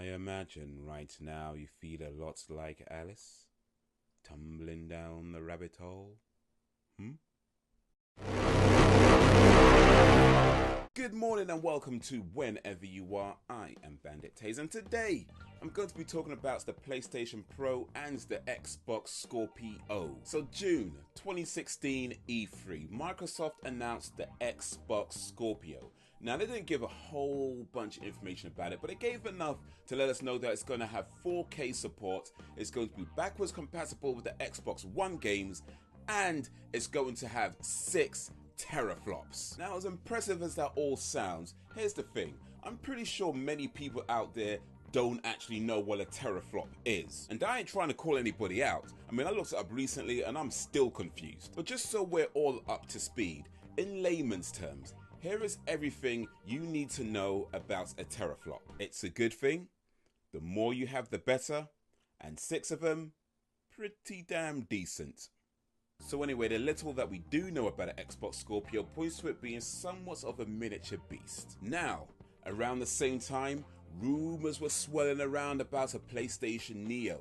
I imagine right now you feel a lot like Alice, tumbling down the rabbit hole. Good morning and welcome to Whenever You Are. I am Bandit Haze, and today I'm going to be talking about the PlayStation Pro and the Xbox Scorpio. So June 2016 E3, Microsoft announced the Xbox Scorpio. Now they didn't give a whole bunch of information about it, but it gave enough to let us know that it's going to have 4K support, it's going to be backwards compatible with the Xbox One games, and it's going to have 6 teraflops. Now, as impressive as that all sounds, here's the thing. I'm pretty sure many people out there don't actually know what a teraflop is. And I ain't trying to call anybody out. I mean, I looked it up recently and I'm still confused. But just so we're all up to speed, in layman's terms, here is everything you need to know about a teraflop. It's a good thing. The more you have, the better. And 6 of them, pretty damn decent. So anyway, the little that we do know about an Xbox Scorpio points to it being somewhat of a miniature beast. Now, around the same time, rumours were swirling around about a PlayStation Neo,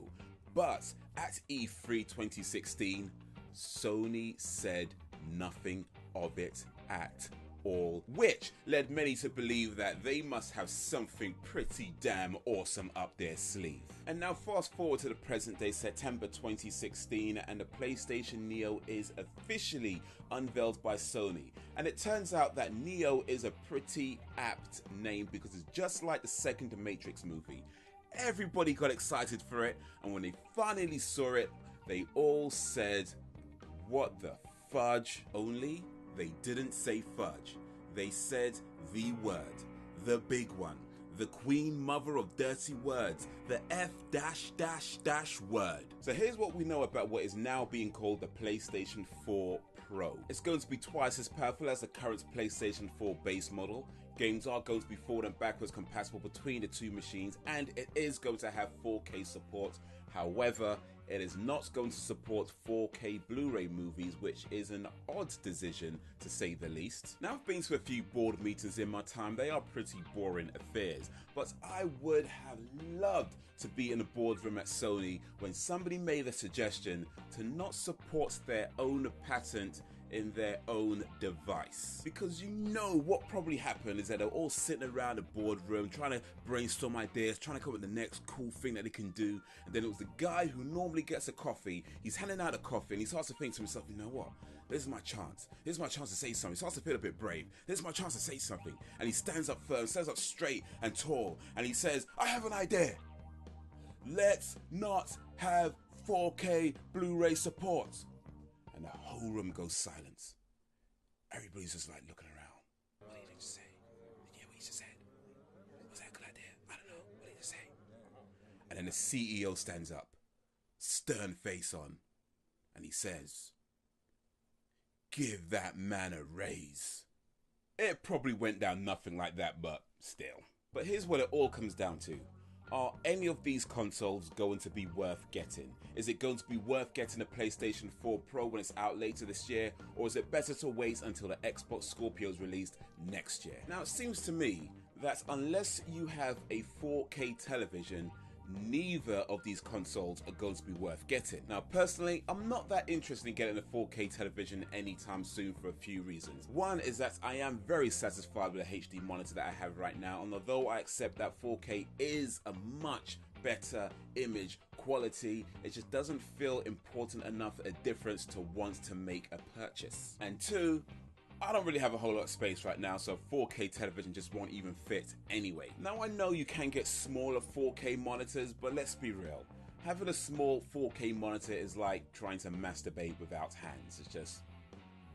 but at E3 2016, Sony said nothing of it at all, which led many to believe that they must have something pretty damn awesome up their sleeve. And now fast forward to the present day, September 2016, and the PlayStation Neo is officially unveiled by Sony. And it turns out that Neo is a pretty apt name because it's just like the second Matrix movie. Everybody got excited for it, and when they finally saw it, they all said, "What the fudge?" Only they didn't say fudge. They said the word, the big one, the queen mother of dirty words, the F-dash-dash-dash word. So here's what we know about what is now being called the PlayStation 4 Pro. It's going to be twice as powerful as the current PlayStation 4 base model. Games are going to be forward and backwards compatible between the two machines, and it is going to have 4K support. However, it is not going to support 4K Blu-ray movies, which is an odd decision to say the least. Now, I've been to a few board meetings in my time. They are pretty boring affairs, but I would have loved to be in a boardroom at Sony when somebody made the suggestion to not support their own patent in their own device. Because you know what probably happened is that they're all sitting around the boardroom trying to brainstorm ideas, trying to come up with the next cool thing that they can do, and then it was the guy who normally gets a coffee, he's handing out a coffee and he starts to think to himself, you know what, this is my chance. This is my chance to say something. He starts to feel a bit brave. This is my chance to say something. And he stands up firm, stands up straight and tall, and he says, I have an idea. Let's not have 4K Blu-ray support. And the whole room goes silent. Everybody's just like looking around. What did he just say? Yeah, what he just said. Was that a good idea? I don't know. What did he just say? And then the CEO stands up, stern face on, and he says, give that man a raise. It probably went down nothing like that, but still. But here's what it all comes down to. Are any of these consoles going to be worth getting? Is it going to be worth getting a PlayStation 4 Pro when it's out later this year? Or is it better to wait until the Xbox Scorpio is released next year? Now, it seems to me that unless you have a 4K television, neither of these consoles are going to be worth getting. Now, personally, I'm not that interested in getting a 4K television anytime soon for a few reasons. One is that I am very satisfied with the HD monitor that I have right now, and although I accept that 4K is a much better image quality, it just doesn't feel important enough a difference to want to make a purchase. And two, I don't really have a whole lot of space right now, so 4K television just won't even fit anyway. Now, I know you can get smaller 4K monitors, but let's be real. Having a small 4K monitor is like trying to masturbate without hands. It's just,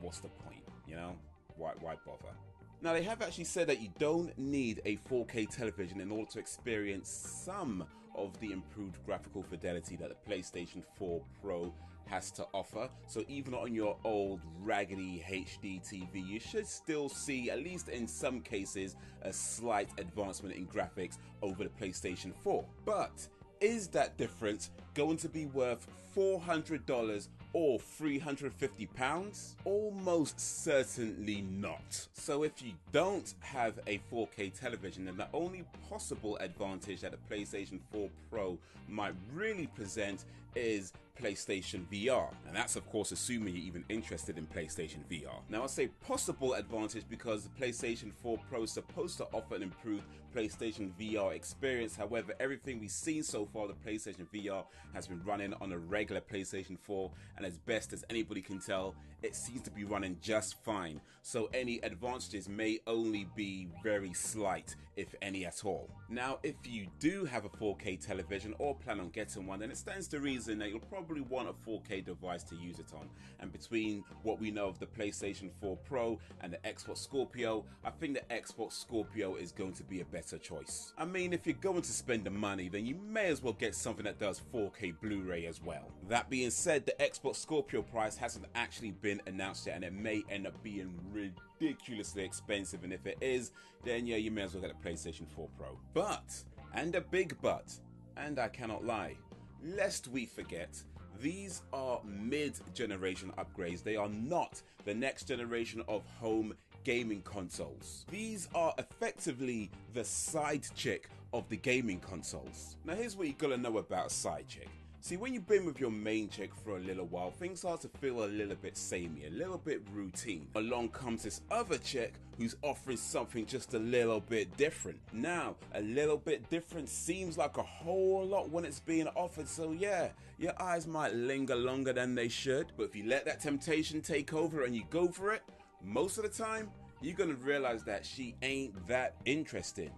what's the point, you know? Why bother? Now, they have actually said that you don't need a 4K television in order to experience some of the improved graphical fidelity that the PlayStation 4 Pro has to offer. So even on your old raggedy HD TV, you should still see, at least in some cases, a slight advancement in graphics over the PlayStation 4. But is that difference going to be worth $400 or £350? Almost certainly not. So if you don't have a 4K television, then the only possible advantage that the PlayStation 4 Pro might really present is PlayStation VR, and that's of course assuming you're even interested in PlayStation VR. Now I say possible advantage because the PlayStation 4 Pro is supposed to offer an improved PlayStation VR experience. However, everything we've seen so far, the PlayStation VR has been running on a regular PlayStation 4, and as best as anybody can tell, it seems to be running just fine. So any advantages may only be very slight, if any at all. Now, if you do have a 4K television or plan on getting one, then it stands to reason that you'll probably want a 4K device to use it on. And between what we know of the PlayStation 4 Pro and the Xbox Scorpio, I think the Xbox Scorpio is going to be a better choice. I mean, if you're going to spend the money, then you may as well get something that does 4K Blu-ray as well. That being said, the Xbox Scorpio price hasn't actually been announced yet, and it may end up being ridiculously expensive, and if it is, then yeah, you may as well get a PlayStation 4 Pro. But, and a big but, and I cannot lie, lest we forget, these are mid-generation upgrades. They are not the next generation of home gaming consoles. These are effectively the side chick of the gaming consoles. Now here's what you gotta know about a side chick. See, when you've been with your main chick for a little while, things start to feel a little bit samey, a little bit routine. Along comes this other chick who's offering something just a little bit different. Now, a little bit different seems like a whole lot when it's being offered, so yeah, your eyes might linger longer than they should, but if you let that temptation take over and you go for it, most of the time, you're gonna realize that she ain't that interesting.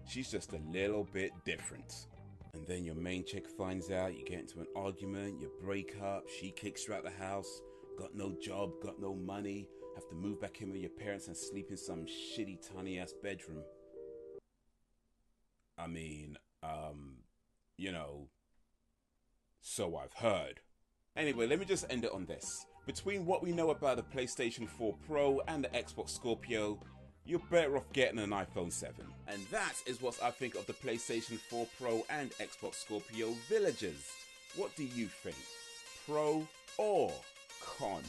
She's just a little bit different. And then your main chick finds out, you get into an argument, you break up, she kicks you out the house, got no job, got no money, have to move back in with your parents and sleep in some shitty tiny ass bedroom. I mean, you know, so I've heard. Anyway, let me just end it on this. Between what we know about the PlayStation 4 Pro and the Xbox Scorpio, you're better off getting an iPhone 7. And that is what I think of the PlayStation 4 Pro and Xbox Scorpio villagers. What do you think? Pro or con?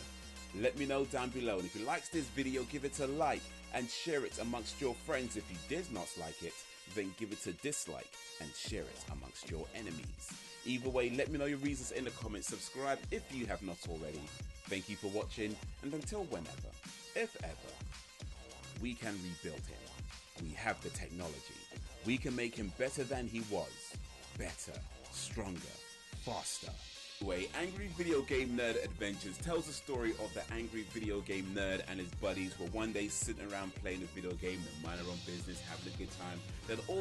Let me know down below. And if you liked this video, give it a like and share it amongst your friends. If you did not like it, then give it a dislike and share it amongst your enemies. Either way, let me know your reasons in the comments. Subscribe if you have not already. Thank you for watching, and until whenever, if ever, we can rebuild him. We have the technology. We can make him better than he was. Better, stronger, faster. Anyway, Angry Video Game Nerd Adventures tells the story of the angry video game nerd and his buddies who were one day sitting around playing a video game, and mind their own business, having a good time. Then all